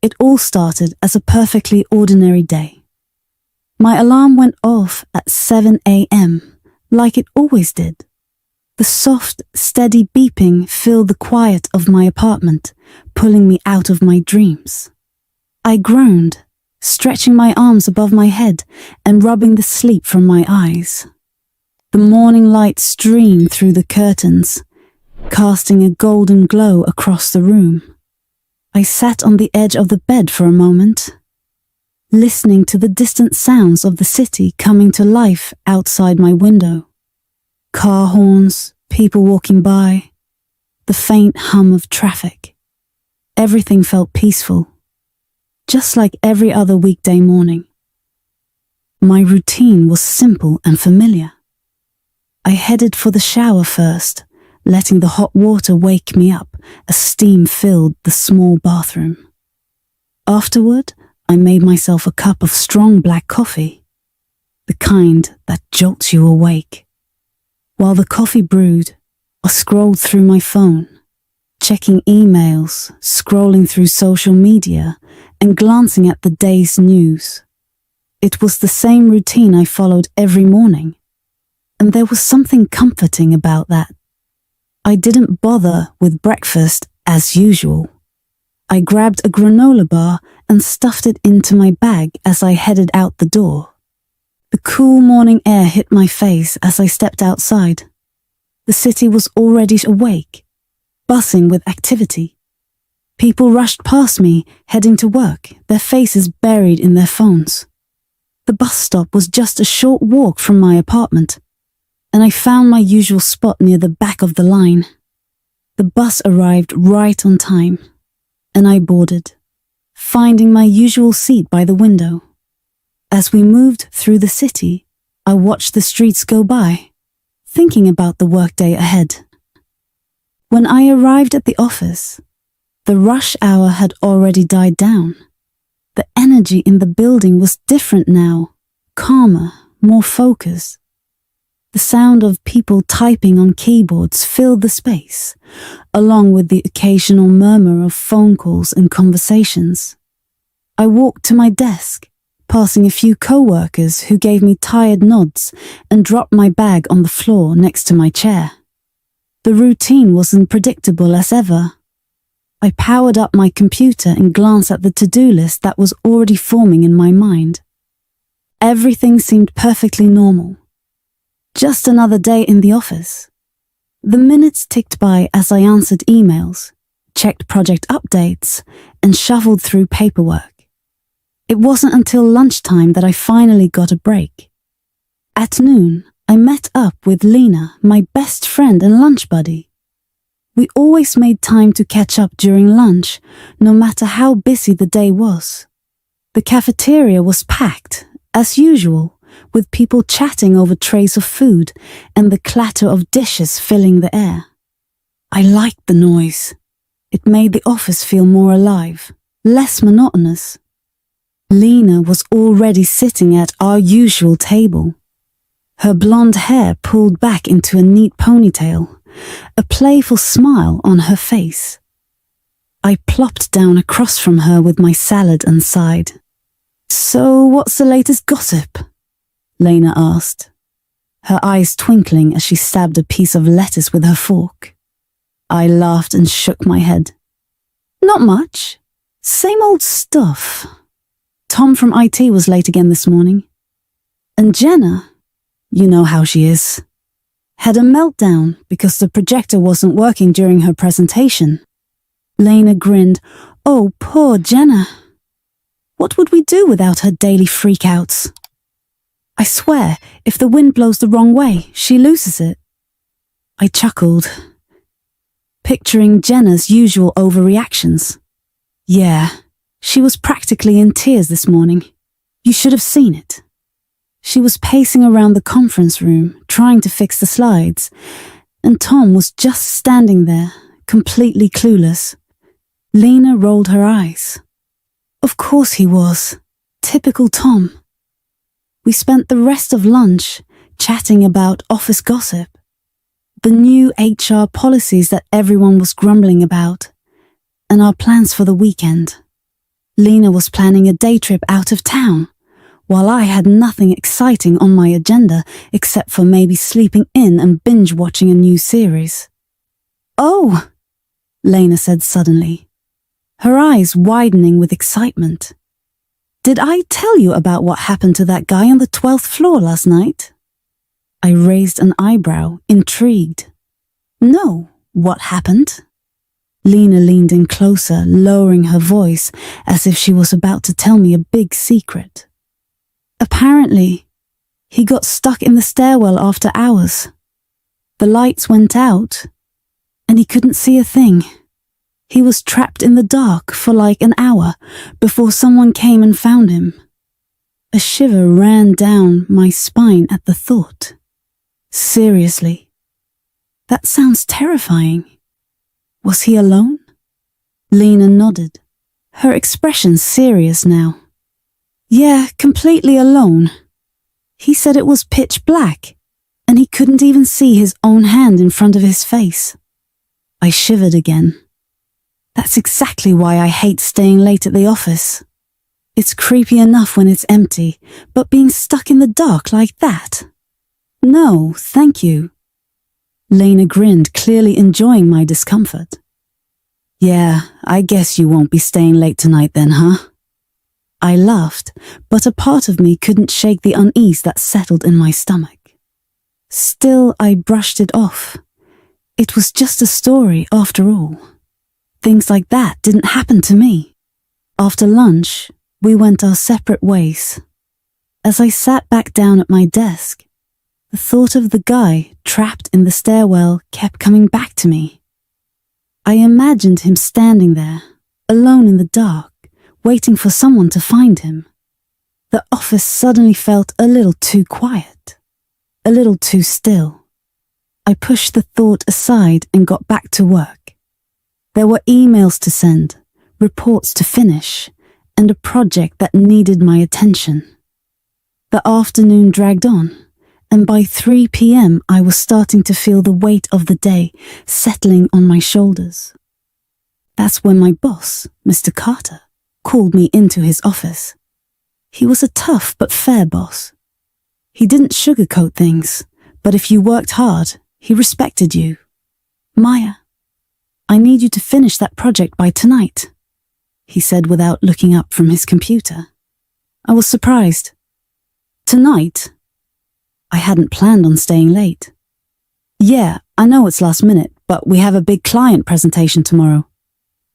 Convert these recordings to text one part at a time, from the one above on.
It all started as a perfectly ordinary day. My alarm went off at 7 a.m., like it always did. The soft, steady beeping filled the quiet of my apartment, pulling me out of my dreams. I groaned, stretching my arms above my head and rubbing the sleep from my eyes. The morning light streamed through the curtains, casting a golden glow across the room. I sat on the edge of the bed for a moment, listening to the distant sounds of the city coming to life outside my window. Car horns, people walking by, the faint hum of traffic. Everything felt peaceful, just like every other weekday morning. My routine was simple and familiar. I headed for the shower first, letting the hot water wake me up as steam filled the small bathroom. Afterward, I made myself a cup of strong black coffee, the kind that jolts you awake. While the coffee brewed, I scrolled through my phone, checking emails, scrolling through social media, and glancing at the day's news. It was the same routine I followed every morning, and there was something comforting about that. I didn't bother with breakfast as usual. I grabbed a granola bar and stuffed it into my bag as I headed out the door. The cool morning air hit my face as I stepped outside. The city was already awake, buzzing with activity. People rushed past me, heading to work, their faces buried in their phones. The bus stop was just a short walk from my apartment, and I found my usual spot near the back of the line. The bus arrived right on time, and I boarded, finding my usual seat by the window. As we moved through the city, I watched the streets go by, thinking about the workday ahead. When I arrived at the office, the rush hour had already died down. The energy in the building was different now, calmer, more focused. The sound of people typing on keyboards filled the space, along with the occasional murmur of phone calls and conversations. I walked to my desk, passing a few co-workers who gave me tired nods and dropped my bag on the floor next to my chair. The routine was unpredictable as ever. I powered up my computer and glanced at the to-do list that was already forming in my mind. Everything seemed perfectly normal. Just another day in the office. The minutes ticked by as I answered emails, checked project updates, and shuffled through paperwork. It wasn't until lunchtime that I finally got a break. At noon, I met up with Lena, my best friend and lunch buddy. We always made time to catch up during lunch, no matter how busy the day was. The cafeteria was packed, as usual, with people chatting over trays of food and the clatter of dishes filling the air. I liked the noise. It made the office feel more alive, less monotonous. Lena was already sitting at our usual table. Her blonde hair pulled back into a neat ponytail, a playful smile on her face. I plopped down across from her with my salad and sighed. "So what's the latest gossip?" Lena asked, her eyes twinkling as she stabbed a piece of lettuce with her fork. I laughed and shook my head. "Not much. Same old stuff. Tom from IT was late again this morning. And Jenna, you know how she is, had a meltdown because the projector wasn't working during her presentation." Lena grinned. "Oh, poor Jenna. What would we do without her daily freakouts? I swear, if the wind blows the wrong way, she loses it." I chuckled, picturing Jenna's usual overreactions. Yeah, she was practically in tears this morning. You should have seen it. She was pacing around the conference room, trying to fix the slides, and Tom was just standing there, completely clueless. Lena rolled her eyes. Of course he was. Typical Tom. We spent the rest of lunch chatting about office gossip, the new HR policies that everyone was grumbling about, and our plans for the weekend. Lena was planning a day trip out of town, while I had nothing exciting on my agenda except for maybe sleeping in and binge-watching a new series. "Oh," Lena said suddenly, her eyes widening with excitement. "Did I tell you about what happened to that guy on the 12th floor last night?" I raised an eyebrow, intrigued. "No, what happened?" Lena leaned in closer, lowering her voice as if she was about to tell me a big secret. "Apparently, he got stuck in the stairwell after hours. The lights went out, and he couldn't see a thing. He was trapped in the dark for like an hour before someone came and found him." A shiver ran down my spine at the thought. Seriously, that sounds terrifying. Was he alone? Lena nodded, her expression serious now. "Yeah, completely alone. He said it was pitch black, and he couldn't even see his own hand in front of his face." I shivered again. That's exactly why I hate staying late at the office. It's creepy enough when it's empty, but being stuck in the dark like that? No, thank you. Lena grinned, clearly enjoying my discomfort. "Yeah, I guess you won't be staying late tonight then, huh?" I laughed, but a part of me couldn't shake the unease that settled in my stomach. Still, I brushed it off. It was just a story after all. Things like that didn't happen to me. After lunch, we went our separate ways. As I sat back down at my desk, the thought of the guy trapped in the stairwell kept coming back to me. I imagined him standing there, alone in the dark, waiting for someone to find him. The office suddenly felt a little too quiet, a little too still. I pushed the thought aside and got back to work. There were emails to send, reports to finish, and a project that needed my attention. The afternoon dragged on, and by 3 p.m. I was starting to feel the weight of the day settling on my shoulders. That's when my boss, Mr. Carter, called me into his office. He was a tough but fair boss. He didn't sugarcoat things, but if you worked hard, he respected you. "Maya, I need you to finish that project by tonight," he said without looking up from his computer. I was surprised. "Tonight?" I hadn't planned on staying late. "Yeah, I know it's last minute, but we have a big client presentation tomorrow.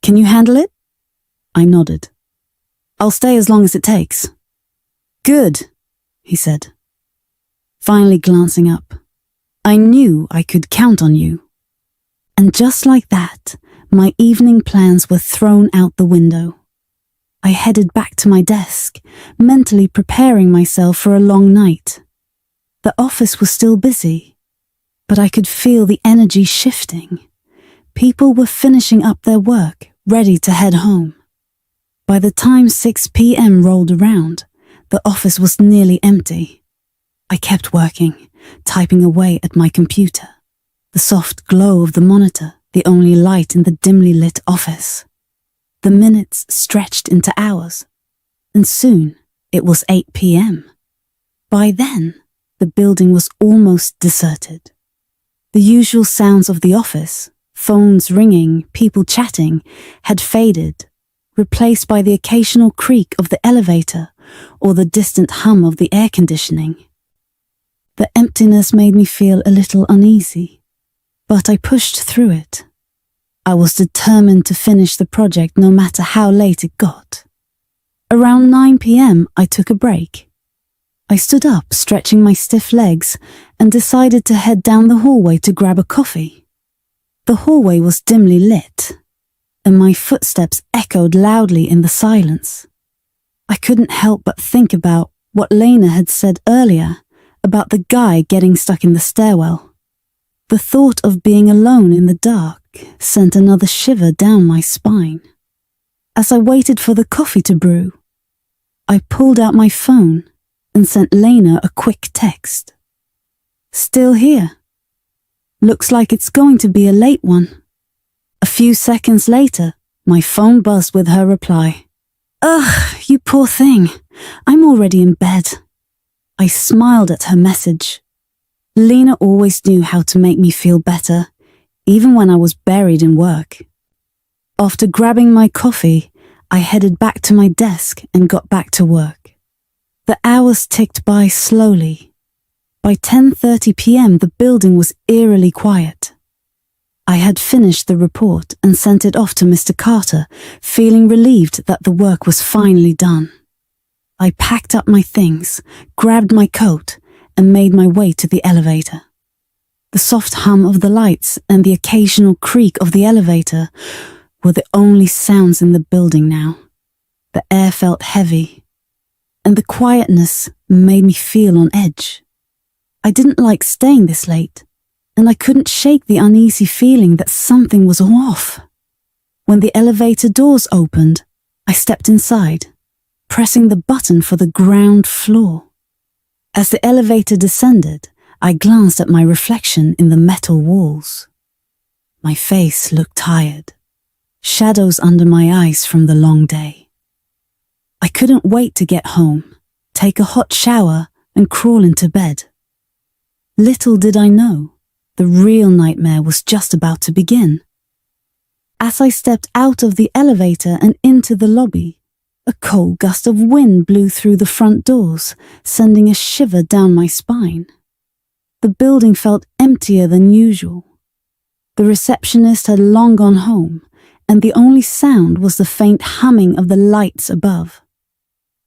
Can you handle it?" I nodded. "I'll stay as long as it takes." "Good," he said, finally glancing up. "I knew I could count on you." And just like that, my evening plans were thrown out the window. I headed back to my desk, mentally preparing myself for a long night. The office was still busy, but I could feel the energy shifting. People were finishing up their work, ready to head home. By the time 6 p.m. rolled around, the office was nearly empty. I kept working, typing away at my computer, the soft glow of the monitor, the only light in the dimly lit office. The minutes stretched into hours, and soon it was 8 p.m. By then, the building was almost deserted. The usual sounds of the office, phones ringing, people chatting, had faded, replaced by the occasional creak of the elevator or the distant hum of the air conditioning. The emptiness made me feel a little uneasy, but I pushed through it. I was determined to finish the project no matter how late it got. Around 9 p.m. I took a break. I stood up, stretching my stiff legs, and decided to head down the hallway to grab a coffee. The hallway was dimly lit, and my footsteps echoed loudly in the silence. I couldn't help but think about what Lena had said earlier about the guy getting stuck in the stairwell. The thought of being alone in the dark sent another shiver down my spine. As I waited for the coffee to brew, I pulled out my phone and sent Lena a quick text. "Still here. Looks like it's going to be a late one." A few seconds later, my phone buzzed with her reply. Ugh, you poor thing. I'm already in bed. I smiled at her message. Lena always knew how to make me feel better, even when I was buried in work. After grabbing my coffee, I headed back to my desk and got back to work. The hours ticked by slowly. By 10:30 p.m., the building was eerily quiet. I had finished the report and sent it off to Mr. Carter, feeling relieved that the work was finally done. I packed up my things, grabbed my coat, and made my way to the elevator. The soft hum of the lights and the occasional creak of the elevator were the only sounds in the building now. The air felt heavy, and the quietness made me feel on edge. I didn't like staying this late, and I couldn't shake the uneasy feeling that something was off. When the elevator doors opened, I stepped inside, pressing the button for the ground floor. As the elevator descended, I glanced at my reflection in the metal walls. My face looked tired, shadows under my eyes from the long day. I couldn't wait to get home, take a hot shower, and crawl into bed. Little did I know, the real nightmare was just about to begin. As I stepped out of the elevator and into the lobby, a cold gust of wind blew through the front doors, sending a shiver down my spine. The building felt emptier than usual. The receptionist had long gone home, and the only sound was the faint humming of the lights above.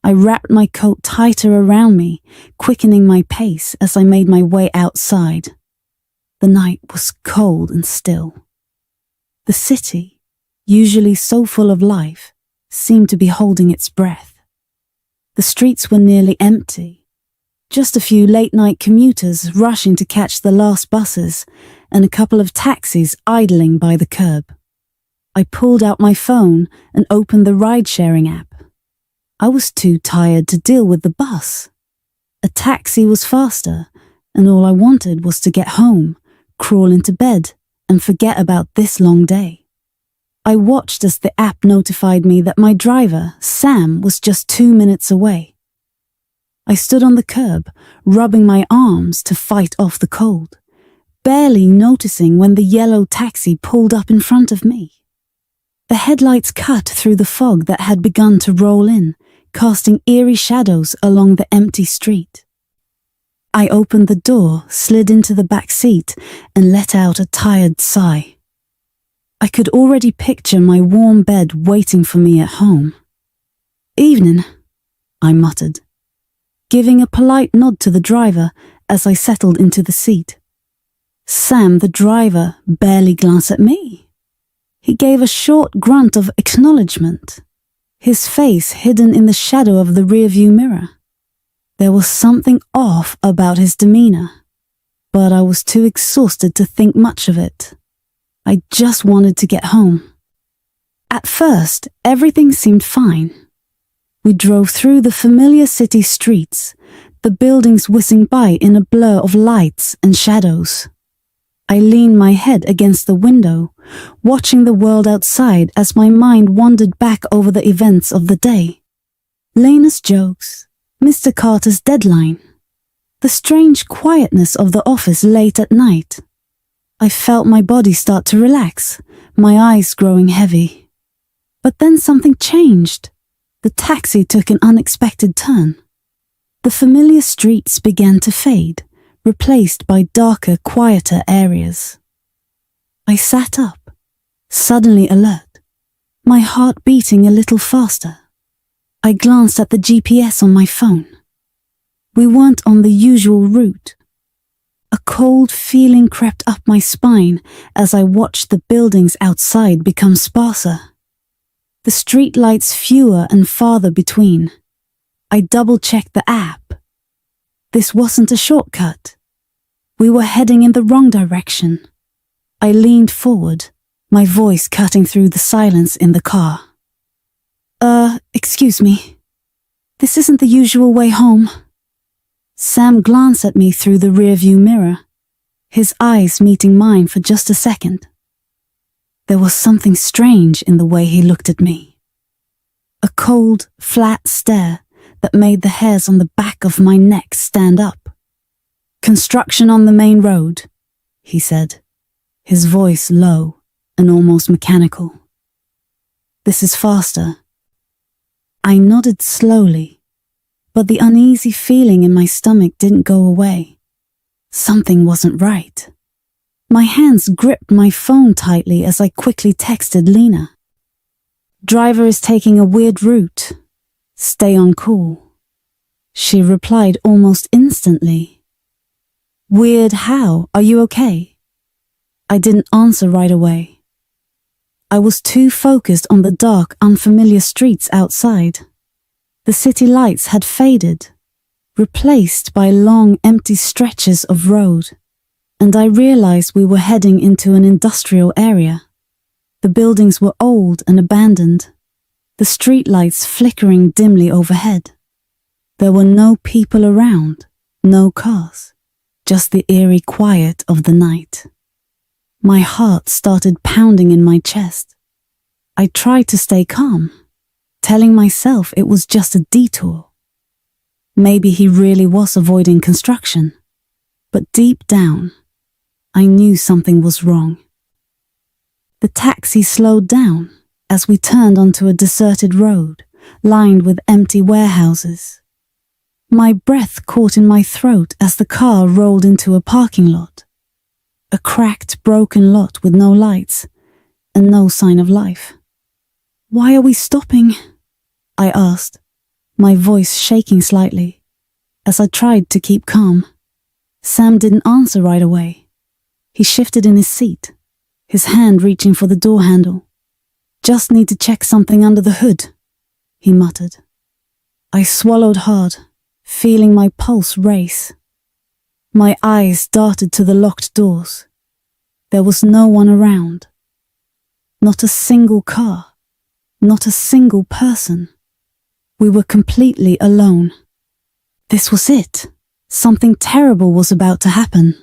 I wrapped my coat tighter around me, quickening my pace as I made my way outside. The night was cold and still. The city, usually so full of life, seemed to be holding its breath. The streets were nearly empty. Just a few late-night commuters rushing to catch the last buses, and a couple of taxis idling by the curb. I pulled out my phone and opened the ride-sharing app. I was too tired to deal with the bus. A taxi was faster, and all I wanted was to get home, crawl into bed, and forget about this long day. I watched as the app notified me that my driver, Sam, was just 2 minutes away. I stood on the curb, rubbing my arms to fight off the cold, barely noticing when the yellow taxi pulled up in front of me. The headlights cut through the fog that had begun to roll in, casting eerie shadows along the empty street. I opened the door, slid into the back seat, and let out a tired sigh. I could already picture my warm bed waiting for me at home. "Evening," I muttered, giving a polite nod to the driver as I settled into the seat. Sam, the driver, barely glanced at me. He gave a short grunt of acknowledgement, his face hidden in the shadow of the rearview mirror. There was something off about his demeanor, but I was too exhausted to think much of it. I just wanted to get home. At first, everything seemed fine. We drove through the familiar city streets, the buildings whizzing by in a blur of lights and shadows. I leaned my head against the window, watching the world outside as my mind wandered back over the events of the day. Lena's jokes, Mr. Carter's deadline, the strange quietness of the office late at night. I felt my body start to relax, my eyes growing heavy. But then something changed. The taxi took an unexpected turn. The familiar streets began to fade, replaced by darker, quieter areas. I sat up, suddenly alert, my heart beating a little faster. I glanced at the GPS on my phone. We weren't on the usual route. A cold feeling crept up my spine as I watched the buildings outside become sparser. The streetlights fewer and farther between. I double-checked the app. This wasn't a shortcut. We were heading in the wrong direction. I leaned forward, my voice cutting through the silence in the car. Excuse me. This isn't the usual way home." Sam glanced at me through the rearview mirror, his eyes meeting mine for just a second. There was something strange in the way he looked at me. a cold, flat stare that made the hairs on the back of my neck stand up. "Construction on the main road," he said, his voice low and almost mechanical. "This is faster." I nodded slowly, but the uneasy feeling in my stomach didn't go away. Something wasn't right. My hands gripped my phone tightly as I quickly texted Lena. "Driver is taking a weird route. Stay on call." She replied almost instantly. "Weird how? Are you okay?" I didn't answer right away. I was too focused on the dark, unfamiliar streets outside. The city lights had faded, replaced by long, empty stretches of road, and I realized we were heading into an industrial area. The buildings were old and abandoned, the streetlights flickering dimly overhead. There were no people around, no cars, just the eerie quiet of the night. My heart started pounding in my chest. I tried to stay calm, telling myself it was just a detour. Maybe he really was avoiding construction, but deep down, I knew something was wrong. The taxi slowed down as we turned onto a deserted road, lined with empty warehouses. My breath caught in my throat as the car rolled into a parking lot. A cracked, broken lot with no lights and no sign of life. "Why are we stopping?" I asked, my voice shaking slightly, as I tried to keep calm. Sam didn't answer right away. He shifted in his seat, his hand reaching for the door handle. "Just need to check something under the hood," he muttered. I swallowed hard, feeling my pulse race. My eyes darted to the locked doors. There was no one around. Not a single car. Not a single person. We were completely alone. This was it. Something terrible was about to happen.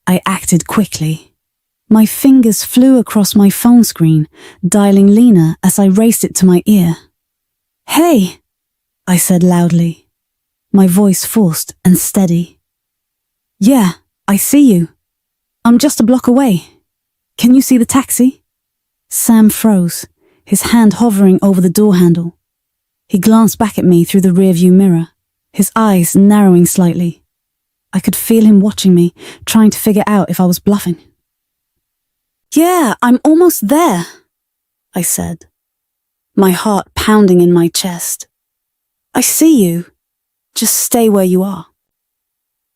I acted quickly. My fingers flew across my phone screen, dialing Lena as I raised it to my ear. "Hey," I said loudly, my voice forced and steady. "Yeah, I see you. I'm just a block away. Can you see the taxi?" Sam froze, his hand hovering over the door handle. He glanced back at me through the rearview mirror, his eyes narrowing slightly. I could feel him watching me, trying to figure out if I was bluffing. "Yeah, I'm almost there," I said, my heart pounding in my chest. "I see you. Just stay where you are."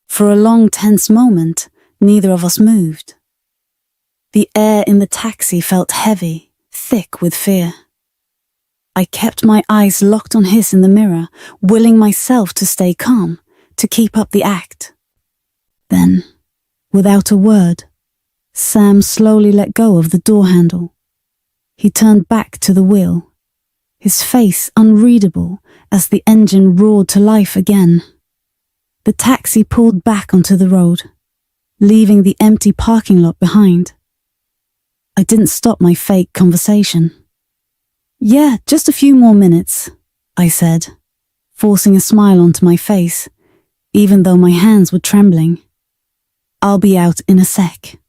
For a long, tense moment, neither of us moved. The air in the taxi felt heavy, thick with fear. I kept my eyes locked on his in the mirror, willing myself to stay calm, to keep up the act. Then, without a word, Sam slowly let go of the door handle. He turned back to the wheel, his face unreadable as the engine roared to life again. The taxi pulled back onto the road, leaving the empty parking lot behind. I didn't stop my fake conversation. "Yeah, just a few more minutes," I said, forcing a smile onto my face, even though my hands were trembling. "I'll be out in a sec."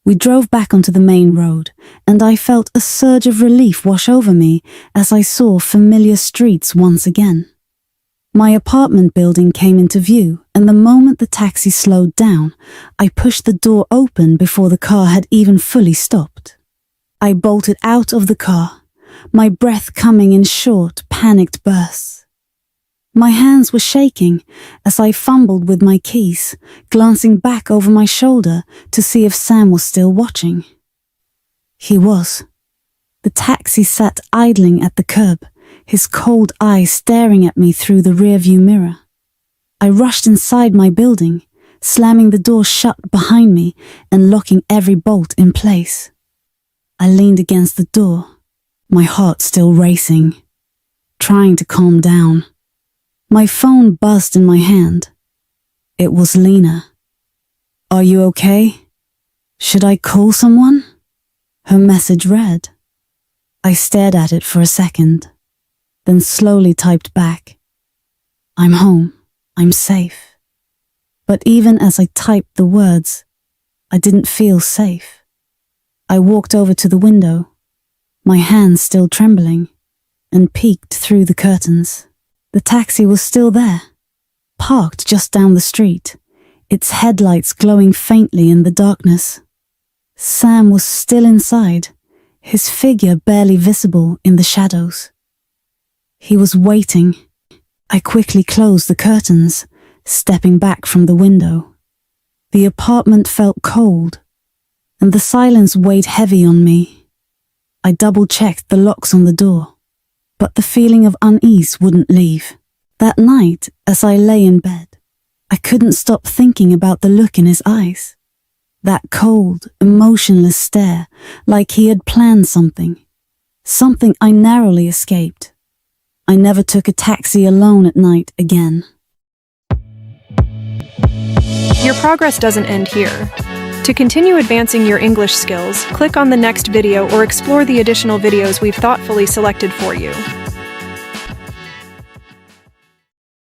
We drove back onto the main road, and I felt a surge of relief wash over me as I saw familiar streets once again. My apartment building came into view, and the moment the taxi slowed down, I pushed the door open before the car had even fully stopped. I bolted out of the car, my breath coming in short, panicked bursts. My hands were shaking as I fumbled with my keys, glancing back over my shoulder to see if Sam was still watching. He was. The taxi sat idling at the curb, his cold eyes staring at me through the rearview mirror. I rushed inside my building, slamming the door shut behind me and locking every bolt in place. I leaned against the door, my heart still racing, trying to calm down. My phone buzzed in my hand. It was Lena. "Are you okay? Should I call someone?" Her message read. I stared at it for a second. then slowly typed back, "I'm home. I'm safe." But even as I typed the words, I didn't feel safe. I walked over to the window, my hands still trembling, and peeked through the curtains. The taxi was still there, parked just down the street, its headlights glowing faintly in the darkness. Sam was still inside, his figure barely visible in the shadows. He was waiting. I quickly closed the curtains, stepping back from the window. The apartment felt cold, and the silence weighed heavy on me. I double-checked the locks on the door, but the feeling of unease wouldn't leave. That night, as I lay in bed, I couldn't stop thinking about the look in his eyes. That cold, emotionless stare, like he had planned something I narrowly escaped. I never took a taxi alone at night again. Your progress doesn't end here. To continue advancing your English skills, click on the next video or explore the additional videos we've thoughtfully selected for you.